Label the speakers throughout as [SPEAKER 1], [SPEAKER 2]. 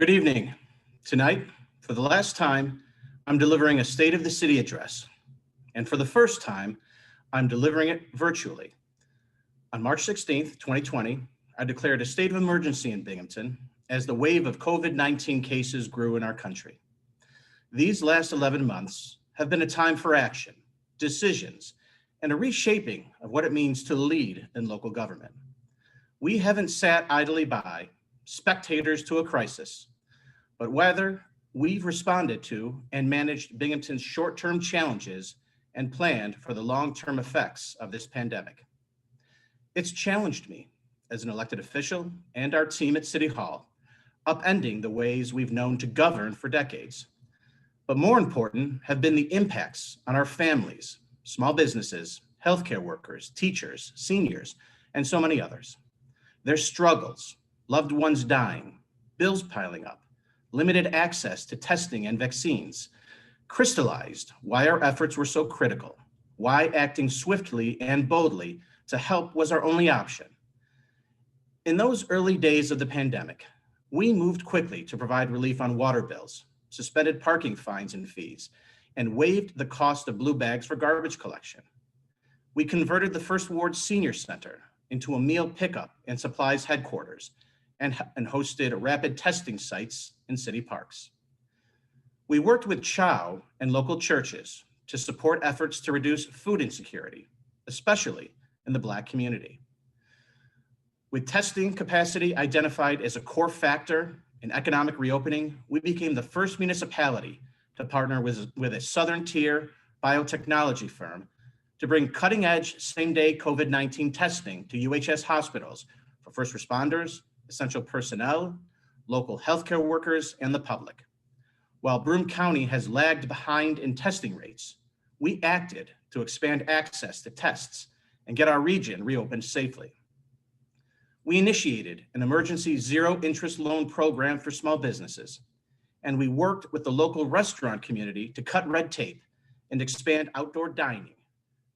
[SPEAKER 1] Good evening. Tonight, for the last time, I'm delivering a State of the City address. And for the first time, I'm delivering it virtually. On March 16th, 2020, I declared a state of emergency in Binghamton as the wave of COVID-19 cases grew in our country. These last 11 months have been a time for action, decisions, and a reshaping of what it means to lead in local government. We haven't sat idly by, spectators to a crisis, but rather we've responded to and managed Binghamton's short-term challenges and planned for the long-term effects of this pandemic. It's challenged me as an elected official and our team at City Hall, upending the ways we've known to govern for decades. But more important have been the impacts on our families, small businesses, healthcare workers, teachers, seniors, and so many others. Their struggles, loved ones dying, bills piling up, limited access to testing and vaccines, crystallized why our efforts were so critical, why acting swiftly and boldly to help was our only option. In those early days of the pandemic, we moved quickly to provide relief on water bills, suspended parking fines and fees, and waived the cost of blue bags for garbage collection. We converted the First Ward Senior Center into a meal pickup and supplies headquarters and hosted rapid testing sites in city parks. We worked with CHOW and local churches to support efforts to reduce food insecurity, especially in the Black community. With testing capacity identified as a core factor in economic reopening, we became the first municipality to partner with a Southern Tier biotechnology firm to bring cutting-edge same-day COVID-19 testing to UHS hospitals for first responders, essential personnel, local healthcare workers, and the public. While Broome County has lagged behind in testing rates, we acted to expand access to tests and get our region reopened safely. We initiated an emergency zero-interest loan program for small businesses, and we worked with the local restaurant community to cut red tape and expand outdoor dining,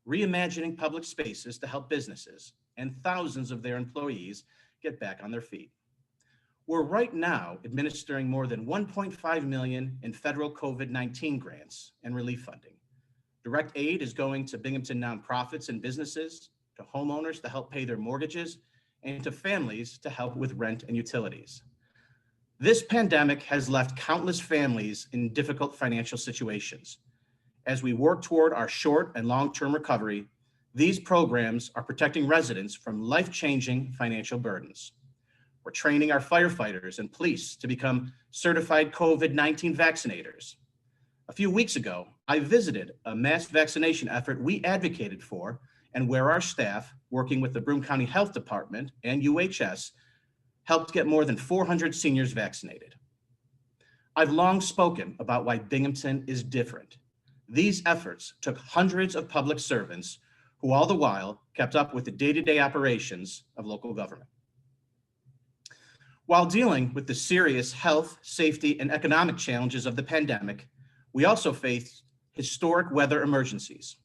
[SPEAKER 1] reimagining public spaces to help businesses and thousands of their employees get back on their feet. We're right now administering more than $1.5 million in federal COVID-19 grants and relief funding. Direct aid is going to Binghamton nonprofits and businesses, to homeowners to help pay their mortgages, and to families to help with rent and utilities. This pandemic has left countless families in difficult financial situations. As we work toward our short and long-term recovery, these programs are protecting residents from life-changing financial burdens. We're training our firefighters and police to become certified COVID-19 vaccinators. A few weeks ago, I visited a mass vaccination effort we advocated for and where our staff, working with the Broome County Health Department and UHS, helped get more than 400 seniors vaccinated. I've long spoken about why Binghamton is different. These efforts took hundreds of public servants who all the while kept up with the day-to-day operations of local government. While dealing with the serious health, safety, and economic challenges of the pandemic, we also faced historic weather emergencies.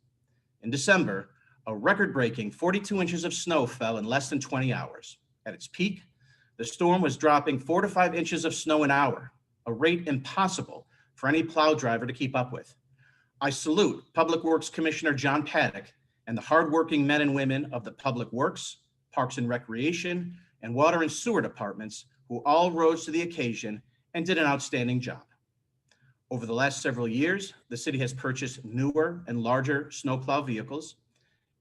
[SPEAKER 1] In December, a record-breaking 42 inches of snow fell in less than 20 hours. At its peak, the storm was dropping 4 to 5 inches of snow an hour, a rate impossible for any plow driver to keep up with. I salute Public Works Commissioner John Paddock and the hardworking men and women of the Public Works, Parks and Recreation, and Water and Sewer departments who all rose to the occasion and did an outstanding job. Over the last several years, the city has purchased newer and larger snowplow vehicles,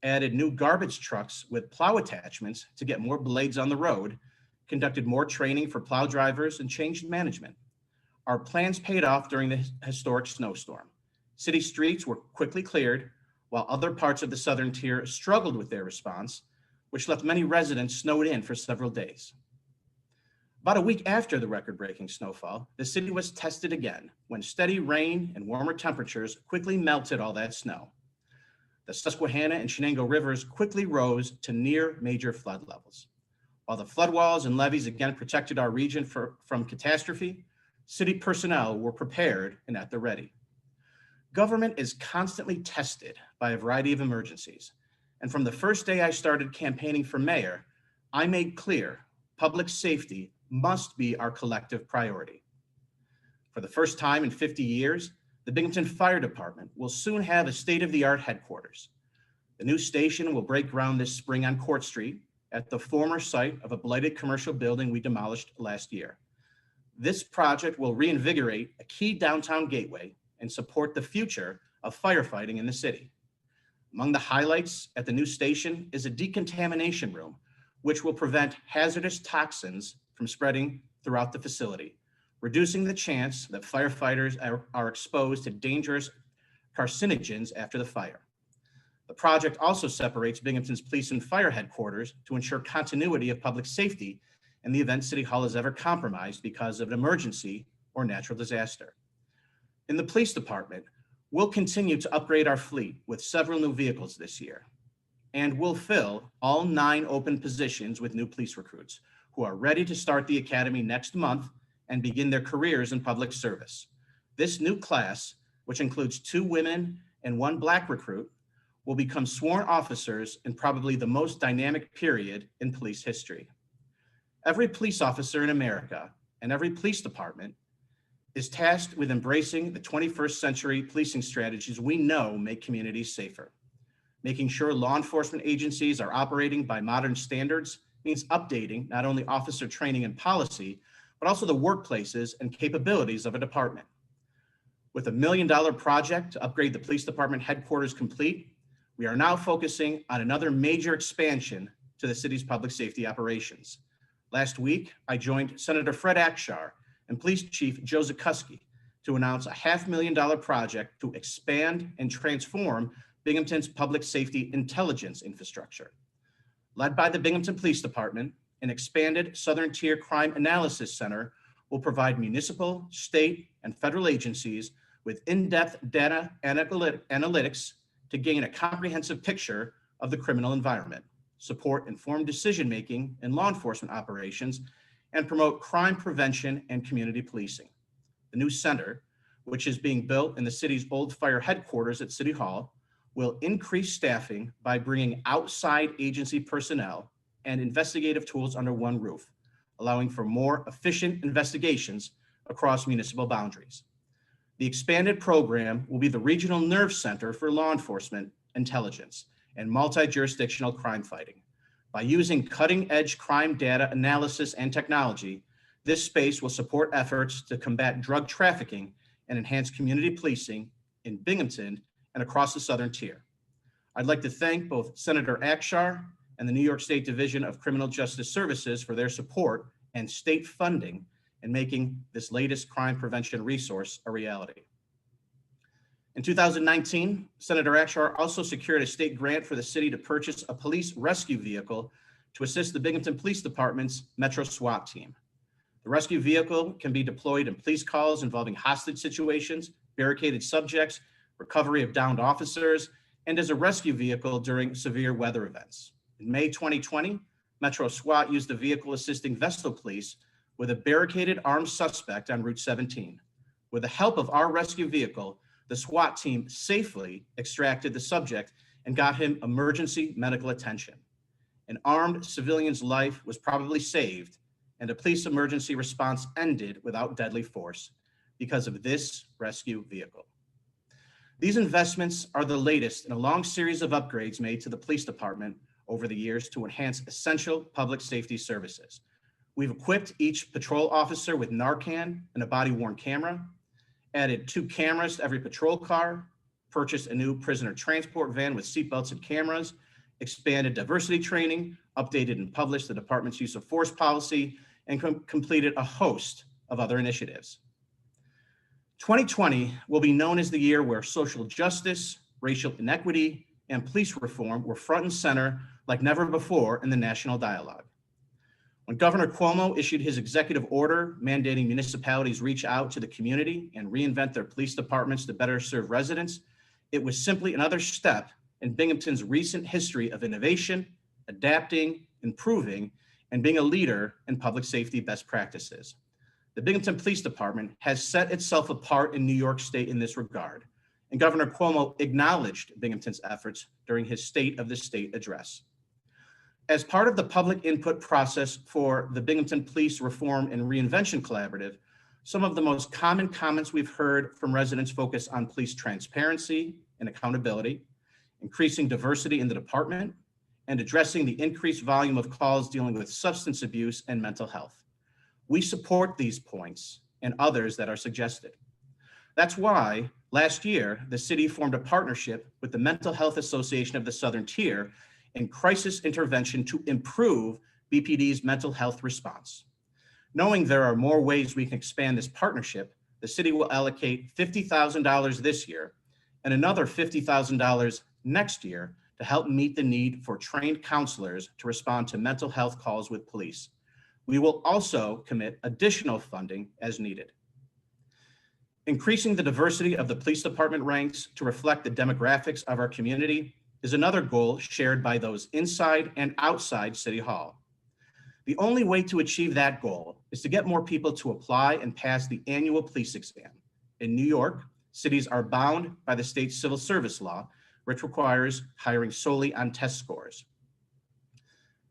[SPEAKER 1] added new garbage trucks with plow attachments to get more blades on the road, conducted more training for plow drivers, and changed management. Our plans paid off during the historic snowstorm. City streets were quickly cleared, while other parts of the Southern Tier struggled with their response, which left many residents snowed in for several days. About a week after the record-breaking snowfall, the city was tested again when steady rain and warmer temperatures quickly melted all that snow. The Susquehanna and Shenango rivers quickly rose to near major flood levels. While the flood walls and levees again protected our region from catastrophe, city personnel were prepared and at the ready. Government is constantly tested by a variety of emergencies, and from the first day I started campaigning for mayor, I made clear public safety must be our collective priority. For the first time in 50 years, the Binghamton Fire Department will soon have a state-of-the-art headquarters. The new station will break ground this spring on Court Street at the former site of a blighted commercial building we demolished last year. This project will reinvigorate a key downtown gateway and support the future of firefighting in the city. Among the highlights at the new station is a decontamination room, which will prevent hazardous toxins from spreading throughout the facility, reducing the chance that firefighters are exposed to dangerous carcinogens after the fire. The project also separates Binghamton's police and fire headquarters to ensure continuity of public safety in the event City Hall is ever compromised because of an emergency or natural disaster. In the police department, we'll continue to upgrade our fleet with several new vehicles this year, and we'll fill all 9 open positions with new police recruits who are ready to start the academy next month and begin their careers in public service. This new class, which includes 2 women and 1 Black recruit, will become sworn officers in probably the most dynamic period in police history. Every police officer in America and every police department is tasked with embracing the 21st century policing strategies we know make communities safer. Making sure law enforcement agencies are operating by modern standards means updating not only officer training and policy, but also the workplaces and capabilities of a department. With a $1 million project to upgrade the police department headquarters complete, we are now focusing on another major expansion to the city's public safety operations. Last week, I joined Senator Fred Akshar and Police Chief Joe Zukuski to announce a $500,000 project to expand and transform Binghamton's public safety intelligence infrastructure. Led by the Binghamton Police Department, an expanded Southern Tier Crime Analysis Center will provide municipal, state, and federal agencies with in-depth data analytics to gain a comprehensive picture of the criminal environment, support informed decision-making in law enforcement operations, and promote crime prevention and community policing. The new center, which is being built in the city's old fire headquarters at City Hall, will increase staffing by bringing outside agency personnel and investigative tools under one roof, allowing for more efficient investigations across municipal boundaries. The expanded program will be the regional nerve center for law enforcement intelligence and multi-jurisdictional crime fighting. By using cutting-edge crime data analysis and technology, this space will support efforts to combat drug trafficking and enhance community policing in Binghamton and across the Southern Tier. I'd like to thank both Senator Akshar and the New York State Division of Criminal Justice Services for their support and state funding in making this latest crime prevention resource a reality. In 2019, Senator Akshar also secured a state grant for the city to purchase a police rescue vehicle to assist the Binghamton Police Department's Metro SWAT team. The rescue vehicle can be deployed in police calls involving hostage situations, barricaded subjects, recovery of downed officers, and as a rescue vehicle during severe weather events. In May 2020, Metro SWAT used the vehicle assisting Vestal Police with a barricaded armed suspect on Route 17. With the help of our rescue vehicle, the SWAT team safely extracted the subject and got him emergency medical attention. An armed civilian's life was probably saved, and a police emergency response ended without deadly force because of this rescue vehicle. These investments are the latest in a long series of upgrades made to the police department over the years to enhance essential public safety services. We've equipped each patrol officer with Narcan and a body-worn camera, added 2 cameras to every patrol car, purchased a new prisoner transport van with seatbelts and cameras, expanded diversity training, updated and published the department's use of force policy, and completed a host of other initiatives. 2020 will be known as the year where social justice, racial inequity, and police reform were front and center like never before in the national dialogue. When Governor Cuomo issued his executive order mandating municipalities reach out to the community and reinvent their police departments to better serve residents, it was simply another step in Binghamton's recent history of innovation, adapting, improving, and being a leader in public safety best practices. The Binghamton Police Department has set itself apart in New York State in this regard, and Governor Cuomo acknowledged Binghamton's efforts during his State of the State address. As part of the public input process for the Binghamton Police Reform and Reinvention Collaborative, Some of the most common comments we've heard from residents focus on police transparency and accountability, increasing diversity in the department, and addressing the increased volume of calls dealing with substance abuse and mental health. We support these points and others that are suggested. That's why last year, the city formed a partnership with the Mental Health Association of the Southern Tier in crisis intervention to improve BPD's mental health response. Knowing there are more ways we can expand this partnership, the city will allocate $50,000 this year and another $50,000 next year to help meet the need for trained counselors to respond to mental health calls with police. We will also commit additional funding as needed. Increasing the diversity of the police department ranks to reflect the demographics of our community is another goal shared by those inside and outside City Hall. The only way to achieve that goal is to get more people to apply and pass the annual police exam. In New York, cities are bound by the state's civil service law, which requires hiring solely on test scores.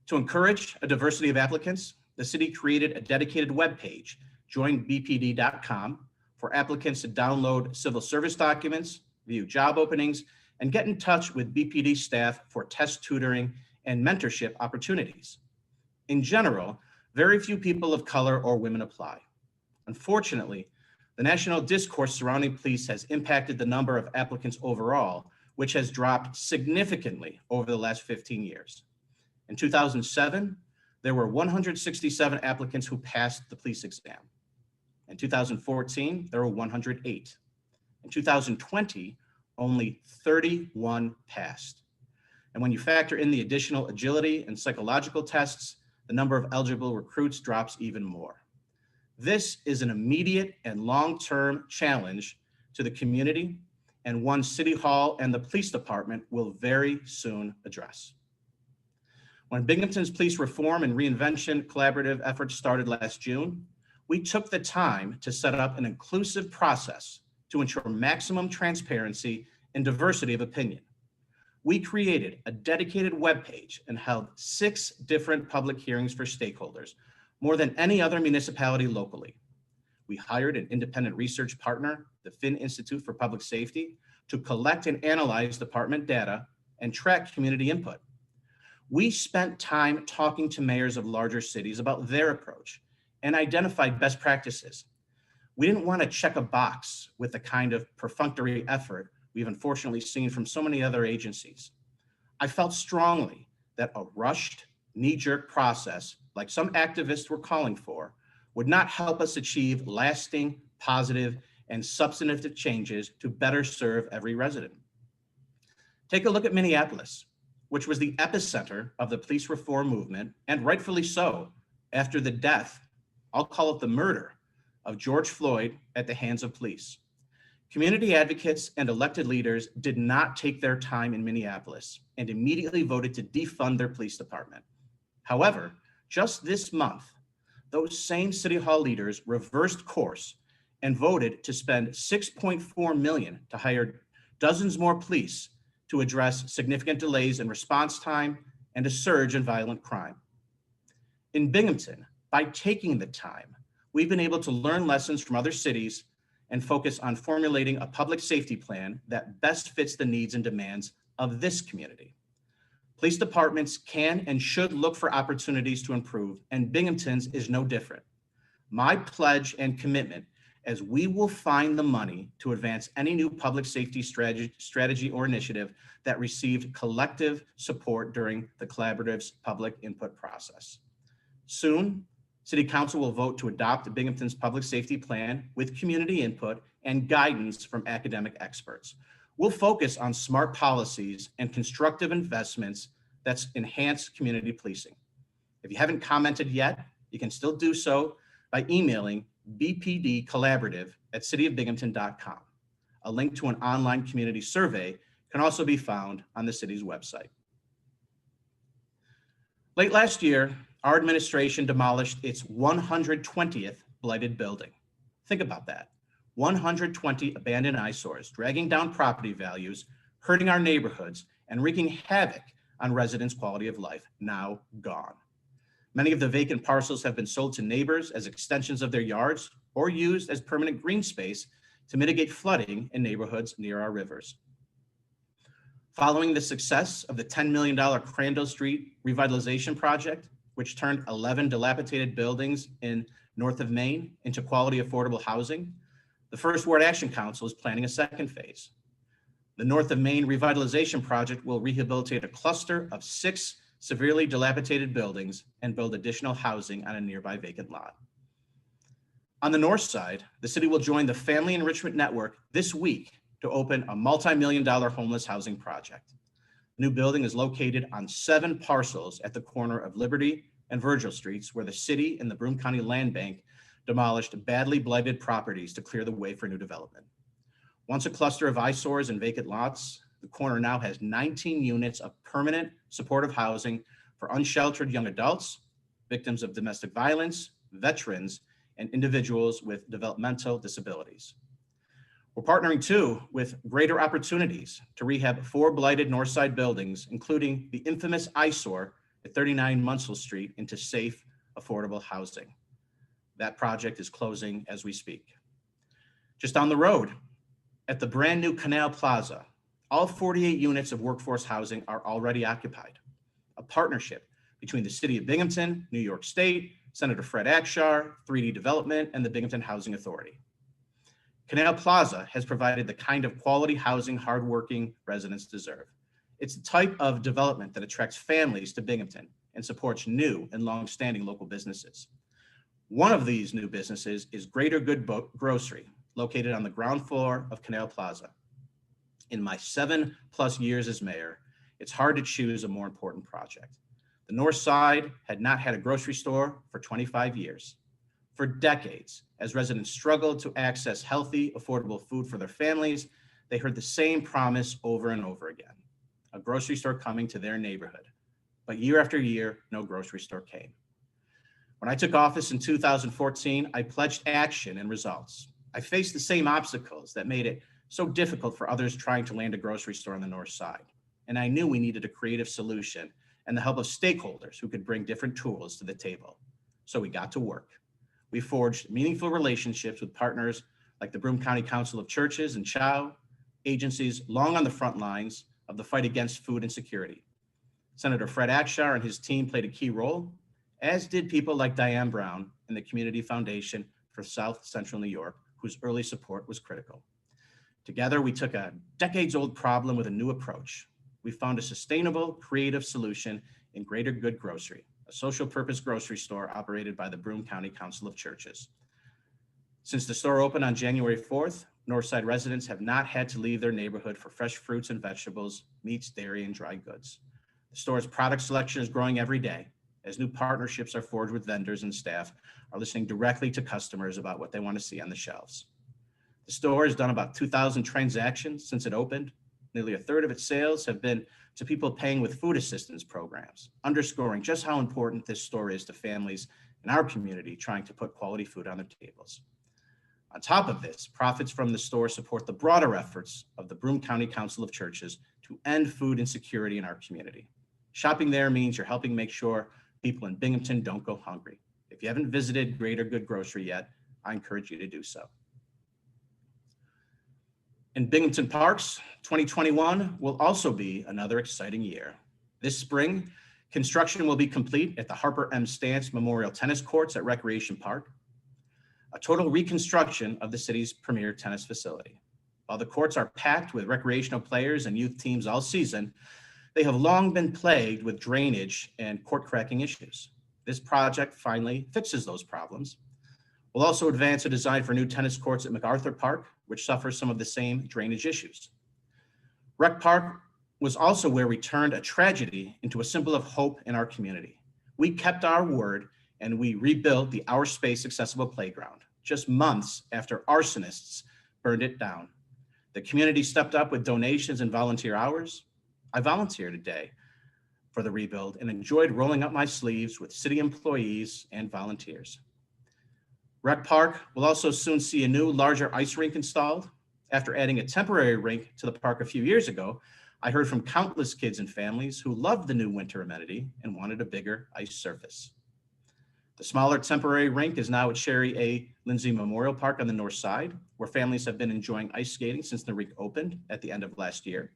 [SPEAKER 1] To encourage a diversity of applicants, the city created a dedicated webpage, joinbpd.com, for applicants to download civil service documents, view job openings, and get in touch with BPD staff for test tutoring and mentorship opportunities. In general, very few people of color or women apply. Unfortunately, the national discourse surrounding police has impacted the number of applicants overall, which has dropped significantly over the last 15 years. In 2007, there were 167 applicants who passed the police exam. In 2014, there were 108. In 2020, only 31 passed. And when you factor in the additional agility and psychological tests, the number of eligible recruits drops even more. This is an immediate and long-term challenge to the community, and one City Hall and the police department will very soon address. When Binghamton's police reform and reinvention collaborative efforts started last June, we took the time to set up an inclusive process to ensure maximum transparency and diversity of opinion. We created a dedicated webpage and held 6 different public hearings for stakeholders, more than any other municipality locally. We hired an independent research partner, the Finn Institute for Public Safety, to collect and analyze department data and track community input. We spent time talking to mayors of larger cities about their approach and identified best practices. We didn't want to check a box with the kind of perfunctory effort we've unfortunately seen from so many other agencies. I felt strongly that a rushed, knee-jerk process, like some activists were calling for, would not help us achieve lasting, positive, and substantive changes to better serve every resident. Take a look at Minneapolis, which was the epicenter of the police reform movement, and rightfully so, after the death, I'll call it the murder, of George Floyd at the hands of police. Community advocates and elected leaders did not take their time in Minneapolis and immediately voted to defund their police department. However, just this month, those same City Hall leaders reversed course and voted to spend $6.4 million to hire dozens more police to address significant delays in response time and a surge in violent crime. In Binghamton, by taking the time, we've been able to learn lessons from other cities and focus on formulating a public safety plan that best fits the needs and demands of this community. Police departments can and should look for opportunities to improve, and Binghamton's is no different. My pledge and commitment as we will find the money to advance any new public safety strategy or initiative that received collective support during the collaborative's public input process. Soon, City Council will vote to adopt Binghamton's public safety plan with community input and guidance from academic experts. We'll focus on smart policies and constructive investments that enhance community policing. If you haven't commented yet, you can still do so by emailing bpdcollaborative@cityofbinghamton.com. A link to an online community survey can also be found on the city's website. Late last year, our administration demolished its 120th blighted building. Think about that. 120 abandoned eyesores, dragging down property values, hurting our neighborhoods, and wreaking havoc on residents' quality of life, now gone. Many of the vacant parcels have been sold to neighbors as extensions of their yards or used as permanent green space to mitigate flooding in neighborhoods near our rivers. Following the success of the $10 million Crandall Street revitalization project, which turned 11 dilapidated buildings in north of Maine into quality affordable housing, the First Ward Action Council is planning a second phase. The North of Maine revitalization project will rehabilitate a cluster of 6 severely dilapidated buildings and build additional housing on a nearby vacant lot. On the north side, the city will join the Family Enrichment Network this week to open a multi-million-dollar homeless housing project. The new building is located on 7 parcels at the corner of Liberty and Virgil Streets, where the city and the Broome County Land Bank demolished badly blighted properties to clear the way for new development. Once a cluster of eyesores and vacant lots, the corner now has 19 units of permanent supportive housing for unsheltered young adults, victims of domestic violence, veterans, and individuals with developmental disabilities. We're partnering too with Greater Opportunities to rehab 4 blighted Northside buildings, including the infamous eyesore at 39 Munsell Street, into safe, affordable housing. That project is closing as we speak. Just down the road, at the brand new Canal Plaza, all 48 units of workforce housing are already occupied. A partnership between the City of Binghamton, New York State, Senator Fred Akshar, 3D Development, and the Binghamton Housing Authority. Canal Plaza has provided the kind of quality housing hardworking residents deserve. It's the type of development that attracts families to Binghamton and supports new and long-standing local businesses. One of these new businesses is Greater Good Grocery, located on the ground floor of Canal Plaza. In my 7+ years as mayor, it's hard to choose a more important project. The North Side had not had a grocery store for 25 years. For decades, as residents struggled to access healthy, affordable food for their families, they heard the same promise over and over again: a grocery store coming to their neighborhood. But year after year, no grocery store came. When I took office in 2014, I pledged action and results. I faced the same obstacles that made it so difficult for others trying to land a grocery store on the North Side. And I knew we needed a creative solution and the help of stakeholders who could bring different tools to the table. So we got to work. We forged meaningful relationships with partners like the Broome County Council of Churches and CHOW, agencies long on the front lines of the fight against food insecurity. Senator Fred Akshar and his team played a key role, as did people like Diane Brown and the Community Foundation for South Central New York, whose early support was critical. Together, we took a decades-old problem with a new approach. We found a sustainable, creative solution in Greater Good Grocery, a social purpose grocery store operated by the Broome County Council of Churches. Since the store opened on January 4th, Northside residents have not had to leave their neighborhood for fresh fruits and vegetables, meats, dairy, and dry goods. The store's product selection is growing every day as new partnerships are forged with vendors and staff are listening directly to customers about what they want to see on the shelves. The store has done about 2,000 transactions since it opened. Nearly a third of its sales have been to people paying with food assistance programs, underscoring just how important this store is to families in our community trying to put quality food on their tables. On top of this, profits from the store support the broader efforts of the Broome County Council of Churches to end food insecurity in our community. Shopping there means you're helping make sure people in Binghamton don't go hungry. If you haven't visited Greater Good Grocery yet, I encourage you to do so. In Binghamton Parks, 2021 will also be another exciting year. This spring, construction will be complete at the Harper M. Stantz Memorial Tennis Courts at Recreation Park, a total reconstruction of the city's premier tennis facility. While the courts are packed with recreational players and youth teams all season, they have long been plagued with drainage and court cracking issues. This project finally fixes those problems. We'll also advance a design for new tennis courts at MacArthur Park, which suffers some of the same drainage issues. Rec Park was also where we turned a tragedy into a symbol of hope in our community. We kept our word and we rebuilt the Our Space accessible playground just months after arsonists burned it down. The community stepped up with donations and volunteer hours. I volunteered a day for the rebuild and enjoyed rolling up my sleeves with city employees and volunteers. Rec Park will also soon see a new, larger ice rink installed. After adding a temporary rink to the park a few years ago, I heard from countless kids and families who loved the new winter amenity and wanted a bigger ice surface. The smaller temporary rink is now at Sherry A. Lindsay Memorial Park on the north side, where families have been enjoying ice skating since the rink opened at the end of last year.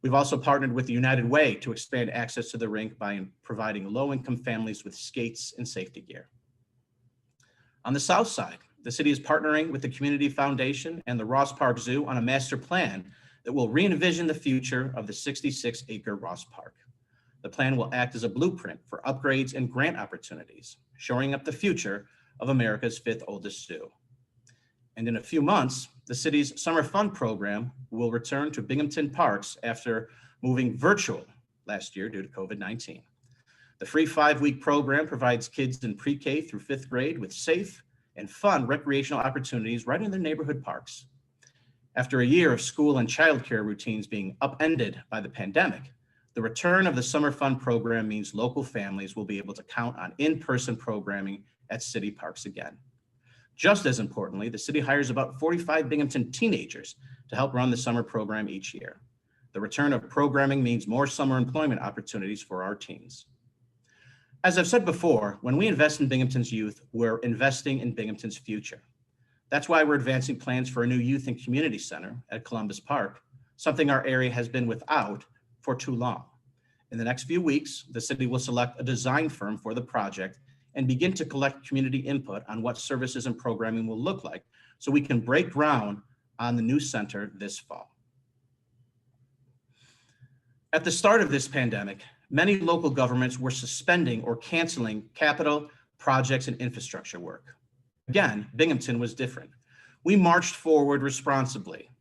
[SPEAKER 1] We've also partnered with the United Way to expand access to the rink by providing low-income families with skates and safety gear. On the south side, the city is partnering with the Community Foundation and the Ross Park Zoo on a master plan that will re-envision the future of the 66-acre Ross Park. The plan will act as a blueprint for upgrades and grant opportunities, shoring up the future of America's fifth oldest zoo. And in a few months, the city's Summer Fun program will return to Binghamton parks after moving virtual last year due to COVID-19. The free 5-week program provides kids in pre-K through 5th grade with safe and fun recreational opportunities right in their neighborhood parks. After a year of school and childcare routines being upended by the pandemic, the return of the Summer Fun program means local families will be able to count on in-person programming at city parks again. Just as importantly, the city hires about 45 Binghamton teenagers to help run the summer program each year. The return of programming means more summer employment opportunities for our teens. As I've said before, when we invest in Binghamton's youth, we're investing in Binghamton's future. That's why we're advancing plans for a new youth and community center at Columbus Park, something our area has been without for too long. In the next few weeks, the city will select a design firm for the project and begin to collect community input on what services and programming will look like so we can break ground on the new center this fall. At the start of this pandemic, many local governments were suspending or canceling capital, projects, and infrastructure work. Again, Binghamton was different. We marched forward responsibly,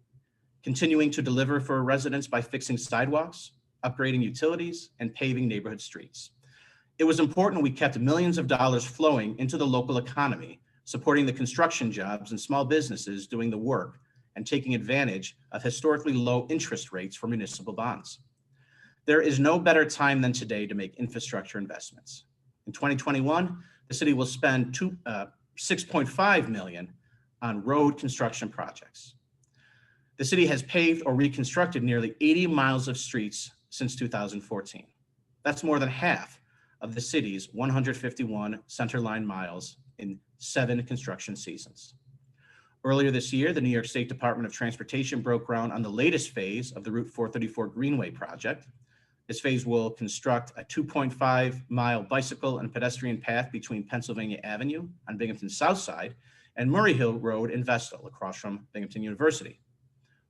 [SPEAKER 1] continuing to deliver for residents by fixing sidewalks, upgrading utilities, and paving neighborhood streets. It was important we kept millions of dollars flowing into the local economy, supporting the construction jobs and small businesses doing the work and taking advantage of historically low interest rates for municipal bonds. There is no better time than today to make infrastructure investments. In 2021, the city will spend $6.5 million on road construction projects. The city has paved or reconstructed nearly 80 miles of streets since 2014. That's more than half of the city's 151 centerline miles in 7 construction seasons. Earlier this year, the New York State Department of Transportation broke ground on the latest phase of the Route 434 Greenway project. This phase will construct a 2.5-mile bicycle and pedestrian path between Pennsylvania Avenue on Binghamton's south side and Murray Hill Road in Vestal, across from Binghamton University.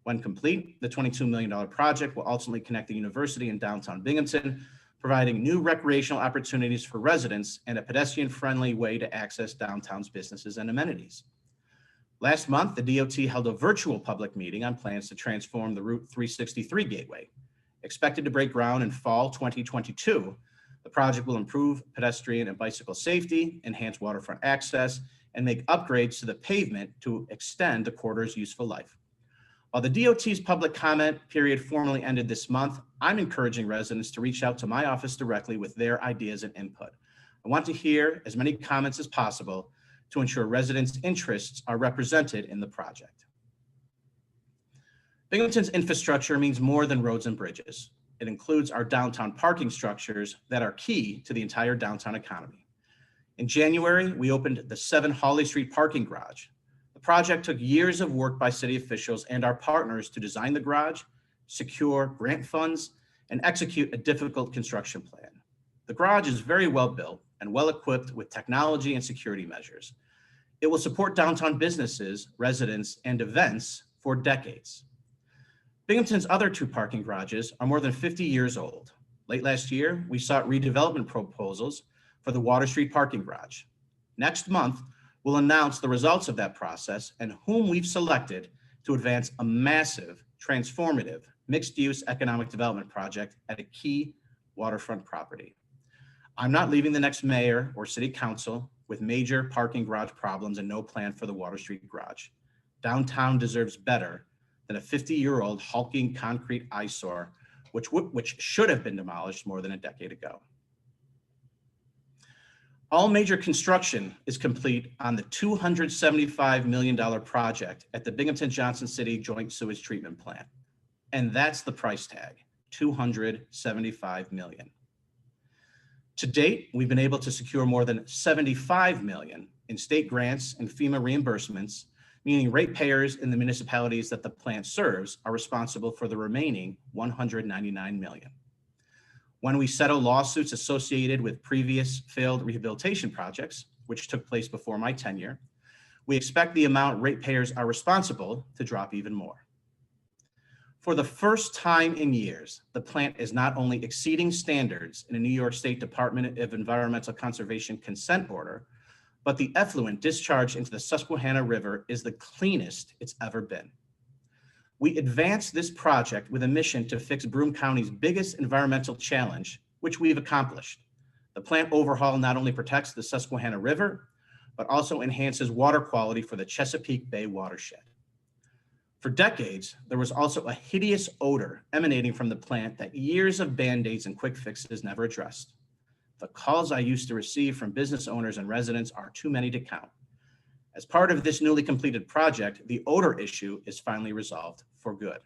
[SPEAKER 1] When complete, the $22 million project will ultimately connect the university and downtown Binghamton, providing new recreational opportunities for residents and a pedestrian-friendly way to access downtown's businesses and amenities. Last month, the DOT held a virtual public meeting on plans to transform the Route 363 gateway. Expected to break ground in fall 2022, the project will improve pedestrian and bicycle safety, enhance waterfront access, and make upgrades to the pavement to extend the corridor's useful life. While the DOT's public comment period formally ended this month, I'm encouraging residents to reach out to my office directly with their ideas and input. I want to hear as many comments as possible to ensure residents' interests are represented in the project. Binghamton's infrastructure means more than roads and bridges. It includes our downtown parking structures that are key to the entire downtown economy. In January, we opened the 7 Hawley Street parking garage. The project took years of work by city officials and our partners to design the garage, secure grant funds, and execute a difficult construction plan. The garage is very well built and well equipped with technology and security measures. It will support downtown businesses, residents, and events for decades. Binghamton's other 2 parking garages are more than 50 years old. Late last year, we sought redevelopment proposals for the Water Street parking garage. Next month, we'll announce the results of that process and whom we've selected to advance a massive, transformative, mixed-use economic development project at a key waterfront property. I'm not leaving the next mayor or city council with major parking garage problems and no plan for the Water Street garage. Downtown deserves better than a 50-year-old hulking concrete eyesore, which should have been demolished more than a decade ago. All major construction is complete on the $275 million project at the Binghamton-Johnson City Joint Sewage Treatment Plant. And that's the price tag, $275 million. To date, we've been able to secure more than $75 million in state grants and FEMA reimbursements, meaning ratepayers in the municipalities that the plant serves are responsible for the remaining $199 million. When we settle lawsuits associated with previous failed rehabilitation projects, which took place before my tenure, we expect the amount ratepayers are responsible to drop even more. For the first time in years, the plant is not only exceeding standards in a New York State Department of Environmental Conservation consent order, but the effluent discharged into the Susquehanna River is the cleanest it's ever been. We advanced this project with a mission to fix Broome County's biggest environmental challenge, which we've accomplished. The plant overhaul not only protects the Susquehanna River, but also enhances water quality for the Chesapeake Bay watershed. For decades, there was also a hideous odor emanating from the plant that years of Band-Aids and quick fixes never addressed. The calls I used to receive from business owners and residents are too many to count. As part of this newly completed project, the odor issue is finally resolved for good.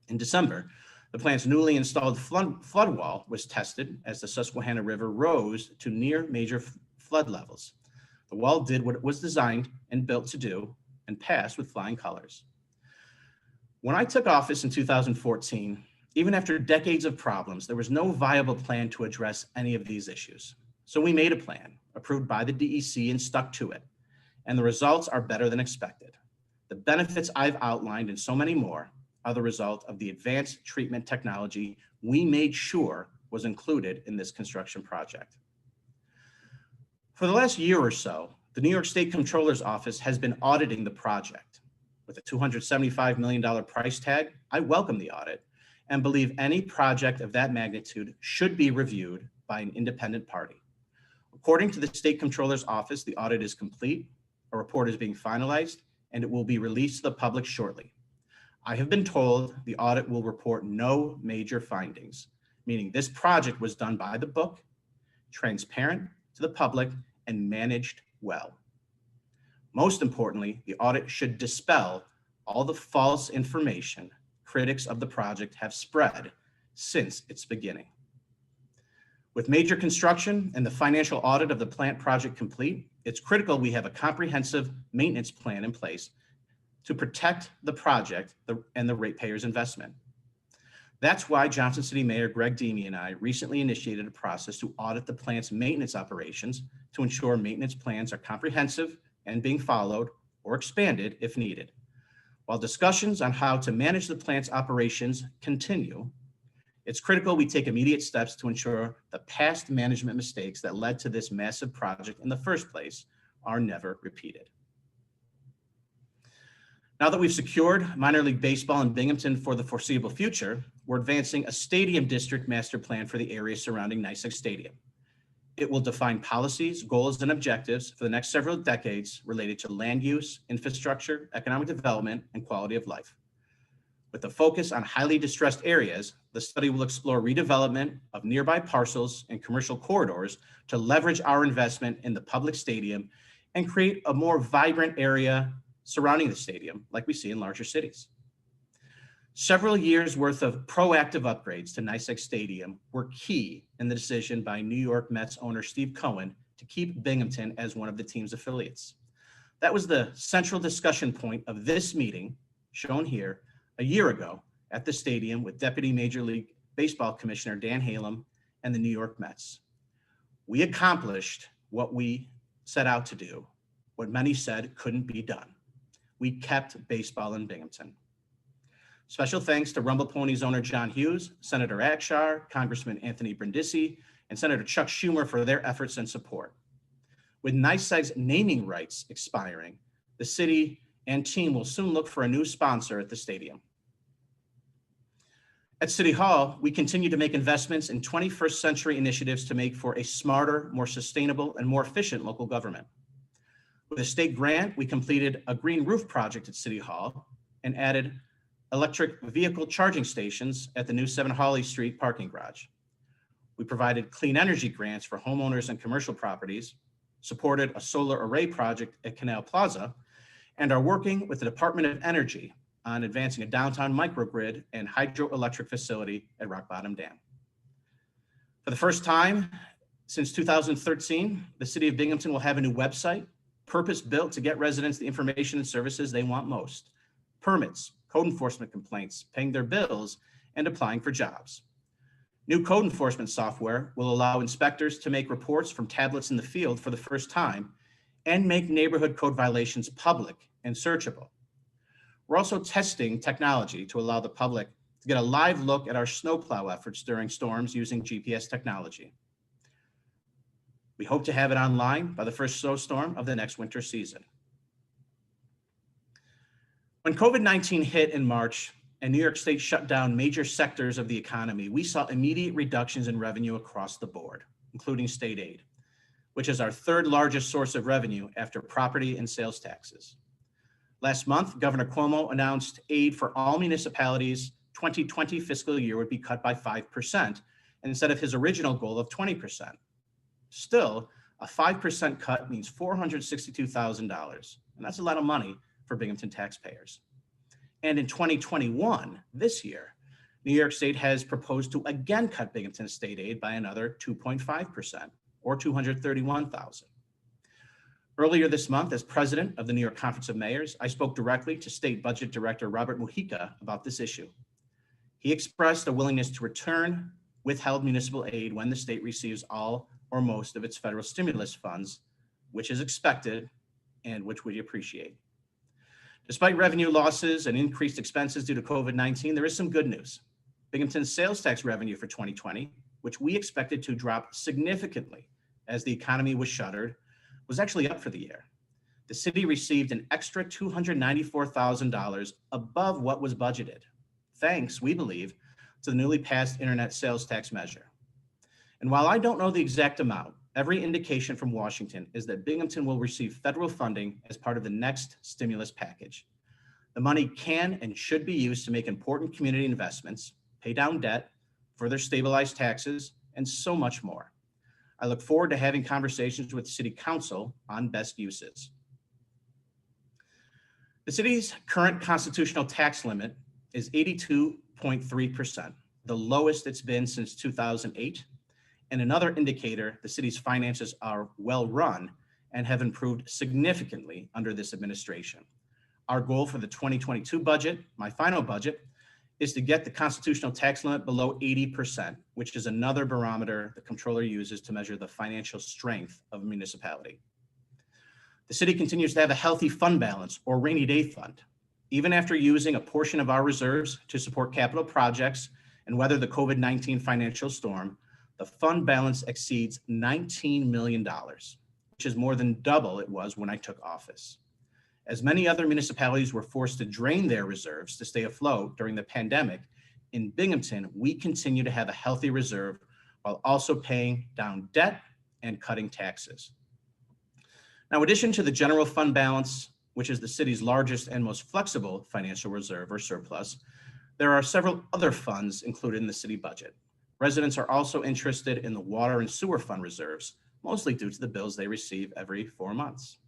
[SPEAKER 1] In December, the plant's newly installed flood wall was tested as the Susquehanna River rose to near major flood levels. The wall did what it was designed and built to do and passed with flying colors. When I took office in 2014, even after decades of problems, there was no viable plan to address any of these issues. So we made a plan approved by the DEC and stuck to it. And the results are better than expected. The benefits I've outlined and so many more are the result of the advanced treatment technology we made sure was included in this construction project. For the last year or so, the New York State Comptroller's Office has been auditing the project. With a $275 million price tag, I welcome the audit and believe any project of that magnitude should be reviewed by an independent party. According to the State Comptroller's Office, the audit is complete, a report is being finalized, and it will be released to the public shortly. I have been told the audit will report no major findings, meaning this project was done by the book, transparent to the public, and managed well. Most importantly, the audit should dispel all the false information critics of the project have spread since its beginning. With major construction and the financial audit of the plant project complete, it's critical we have a comprehensive maintenance plan in place to protect the project and the ratepayers' investment. That's why Johnson City Mayor Greg Deemy and I recently initiated a process to audit the plant's maintenance operations to ensure maintenance plans are comprehensive and being followed or expanded if needed. While discussions on how to manage the plant's operations continue, it's critical we take immediate steps to ensure the past management mistakes that led to this massive project in the first place are never repeated. Now that we've secured minor league baseball in Binghamton for the foreseeable future, we're advancing a stadium district master plan for the area surrounding NYSEG Stadium. It will define policies, goals, and objectives for the next several decades related to land use, infrastructure, economic development, and quality of life. With a focus on highly distressed areas, the study will explore redevelopment of nearby parcels and commercial corridors to leverage our investment in the public stadium and create a more vibrant area surrounding the stadium like we see in larger cities. Several years worth of proactive upgrades to NYSEG Stadium were key in the decision by New York Mets owner Steve Cohen to keep Binghamton as one of the team's affiliates. That was the central discussion point of this meeting, shown here, a year ago at the stadium with Deputy Major League Baseball Commissioner Dan Halem and the New York Mets. We accomplished what we set out to do, what many said couldn't be done. We kept baseball in Binghamton. Special thanks to Rumble Ponies owner John Hughes, Senator Akshar, Congressman Anthony Brindisi, and Senator Chuck Schumer for their efforts and support. With NYSEG's naming rights expiring, the city and team will soon look for a new sponsor at the stadium. At City Hall, we continue to make investments in 21st century initiatives to make for a smarter, more sustainable, and more efficient local government. With a state grant, we completed a green roof project at City Hall and added electric vehicle charging stations at the new 7 Hawley Street parking garage. We provided clean energy grants for homeowners and commercial properties, supported a solar array project at Canal Plaza, and are working with the Department of Energy on advancing a downtown microgrid and hydroelectric facility at Rock Bottom Dam. For the first time since 2013, the city of Binghamton will have a new website, purpose-built to get residents the information and services they want most: permits, code enforcement complaints, paying their bills, and applying for jobs. New code enforcement software will allow inspectors to make reports from tablets in the field for the first time and make neighborhood code violations public and searchable. We're also testing technology to allow the public to get a live look at our snowplow efforts during storms using GPS technology. We hope to have it online by the first snowstorm of the next winter season. When COVID-19 hit in March and New York State shut down major sectors of the economy, we saw immediate reductions in revenue across the board, including state aid, which is our third largest source of revenue after property and sales taxes. Last month, Governor Cuomo announced aid for all municipalities 2020 fiscal year would be cut by 5% instead of his original goal of 20%. Still, a 5% cut means $462,000, and that's a lot of money for Binghamton taxpayers. And in 2021, this year, New York State has proposed to again cut Binghamton state aid by another 2.5%, or $231,000. Earlier this month, as president of the New York Conference of Mayors, I spoke directly to State Budget Director Robert Mujica about this issue. He expressed a willingness to return withheld municipal aid when the state receives all or most of its federal stimulus funds, which is expected and which we appreciate. Despite revenue losses and increased expenses due to COVID-19, there is some good news. Binghamton's sales tax revenue for 2020, which we expected to drop significantly as the economy was shuttered, was actually up for the year. The city received an extra $294,000 above what was budgeted, thanks, we believe, to the newly passed internet sales tax measure. And while I don't know the exact amount, every indication from Washington is that Binghamton will receive federal funding as part of the next stimulus package. The money can and should be used to make important community investments, pay down debt, further stabilize taxes, and so much more. I look forward to having conversations with the City Council on best uses. The city's current constitutional tax limit is 82.3%, the lowest it's been since 2008. And another indicator the city's finances are well run and have improved significantly under this administration. Our goal for the 2022 budget, my final budget, is to get the constitutional tax limit below 80%, which is another barometer the comptroller uses to measure the financial strength of a municipality. The city continues to have a healthy fund balance or rainy day fund. Even after using a portion of our reserves to support capital projects and weather the COVID-19 financial storm, the fund balance exceeds $19 million, which is more than double it was when I took office. As many other municipalities were forced to drain their reserves to stay afloat during the pandemic, in Binghamton, we continue to have a healthy reserve while also paying down debt and cutting taxes. Now, in addition to the general fund balance, which is the city's largest and most flexible financial reserve or surplus, there are several other funds included in the city budget. Residents are also interested in the water and sewer fund reserves, mostly due to the bills they receive every 4 months.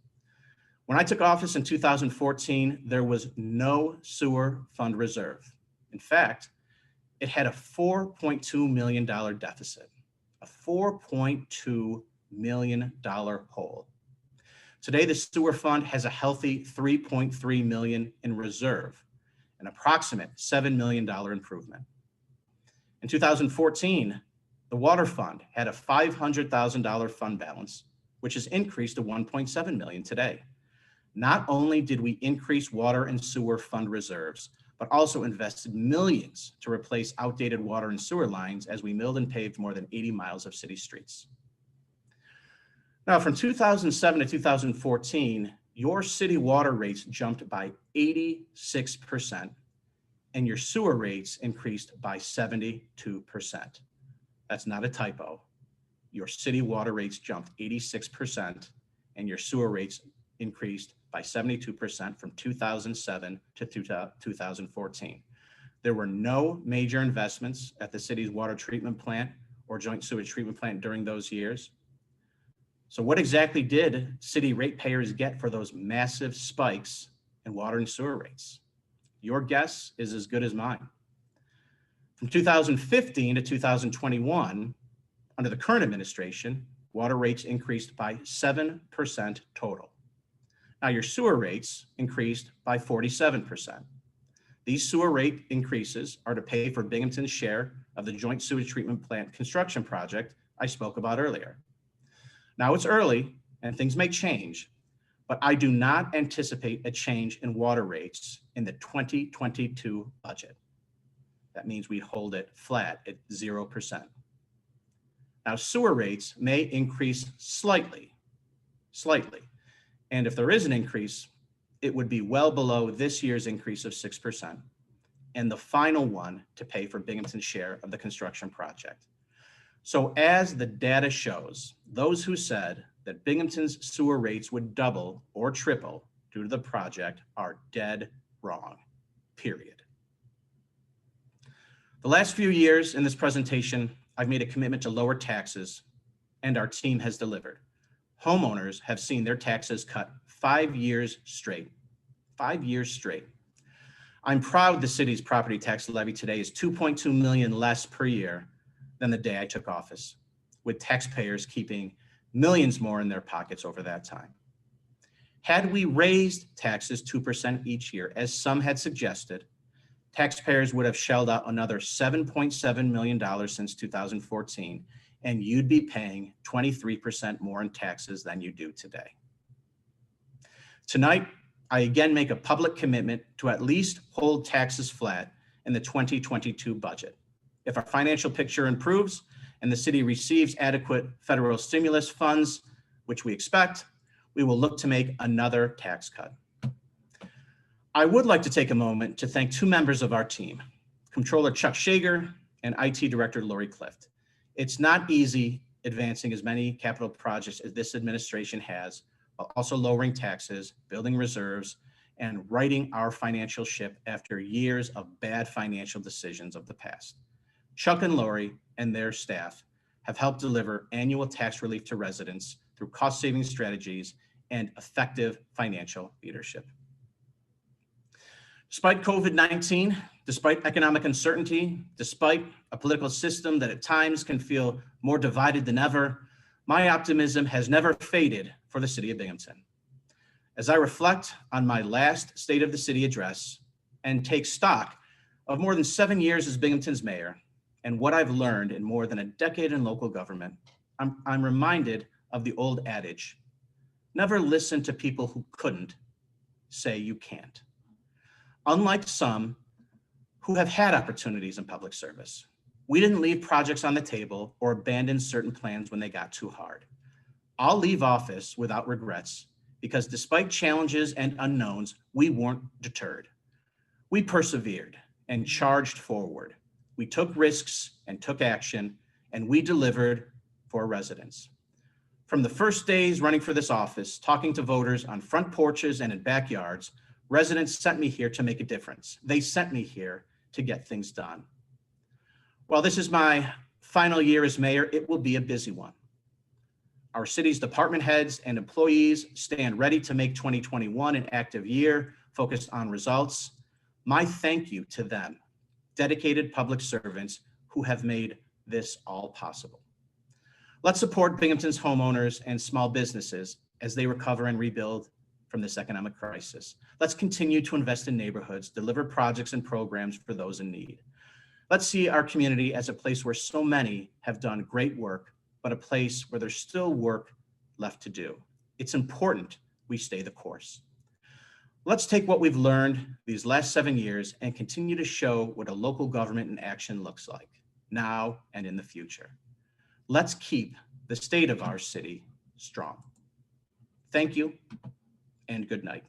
[SPEAKER 1] When I took office in 2014, there was no sewer fund reserve. In fact, it had a $4.2 million deficit, a $4.2 million hole. Today, the sewer fund has a healthy $3.3 million in reserve, an approximate $7 million improvement. In 2014, the water fund had a $500,000 fund balance, which has increased to $1.7 million today. Not only did we increase water and sewer fund reserves, but also invested millions to replace outdated water and sewer lines as we milled and paved more than 80 miles of city streets. Now, from 2007 to 2014, your city water rates jumped by 86%, and your sewer rates increased by 72%. That's not a typo. Your city water rates jumped 86%, and your sewer rates increased by 72% from 2007 to 2014. There were no major investments at the city's water treatment plant or joint sewage treatment plant during those years. So what exactly did city ratepayers get for those massive spikes in water and sewer rates? Your guess is as good as mine. From 2015 to 2021, Under the current administration, water rates increased by 7% total. Now your sewer rates increased by 47%. These sewer rate increases are to pay for Binghamton's share of the joint sewage treatment plant construction project I spoke about earlier. Now it's early and things may change, but I do not anticipate a change in water rates in the 2022 budget. That means we hold it flat at 0%. Now sewer rates may increase slightly, and if there is an increase, it would be well below this year's increase of 6%, and the final one to pay for Binghamton's share of the construction project. So as the data shows, those who said that Binghamton's sewer rates would double or triple due to the project are dead wrong, period. The last few years in this presentation, I've made a commitment to lower taxes, and our team has delivered. Homeowners have seen their taxes cut 5 years straight. 5 years straight. I'm proud the city's property tax levy today is $2.2 million less per year than the day I took office, with taxpayers keeping millions more in their pockets over that time. Had we raised taxes 2% each year, as some had suggested, taxpayers would have shelled out another $7.7 million since 2014, and you'd be paying 23% more in taxes than you do today. Tonight, I again make a public commitment to at least hold taxes flat in the 2022 budget. If our financial picture improves and the city receives adequate federal stimulus funds, which we expect, we will look to make another tax cut. I would like to take a moment to thank two members of our team, Comptroller Chuck Shager and IT Director Lori Clift. It's not easy advancing as many capital projects as this administration has, while also lowering taxes, building reserves, and righting our financial ship after years of bad financial decisions of the past. Chuck and Lori and their staff have helped deliver annual tax relief to residents through cost-saving strategies and effective financial leadership. Despite COVID-19, despite economic uncertainty, despite a political system that at times can feel more divided than ever, my optimism has never faded for the city of Binghamton. As I reflect on my last State of the City address and take stock of more than 7 years as Binghamton's mayor and what I've learned in more than a decade in local government, I'm reminded of the old adage, never listen to people who couldn't say you can't. Unlike some who have had opportunities in public service, we didn't leave projects on the table or abandon certain plans when they got too hard. I'll leave office without regrets because despite challenges and unknowns, we weren't deterred. We persevered and charged forward. We took risks and took action, and we delivered for residents. From the first days running for this office, talking to voters on front porches and in backyards, residents sent me here to make a difference. They sent me here to get things done. While this is my final year as mayor, it will be a busy one. Our city's department heads and employees stand ready to make 2021 an active year focused on results. My thank you to them, dedicated public servants who have made this all possible. Let's support Binghamton's homeowners and small businesses as they recover and rebuild from this economic crisis. Let's continue to invest in neighborhoods, deliver projects and programs for those in need. Let's see our community as a place where so many have done great work, but a place where there's still work left to do. It's important we stay the course. Let's take what we've learned these last 7 years and continue to show what a local government in action looks like now and in the future. Let's keep the state of our city strong. Thank you and good night.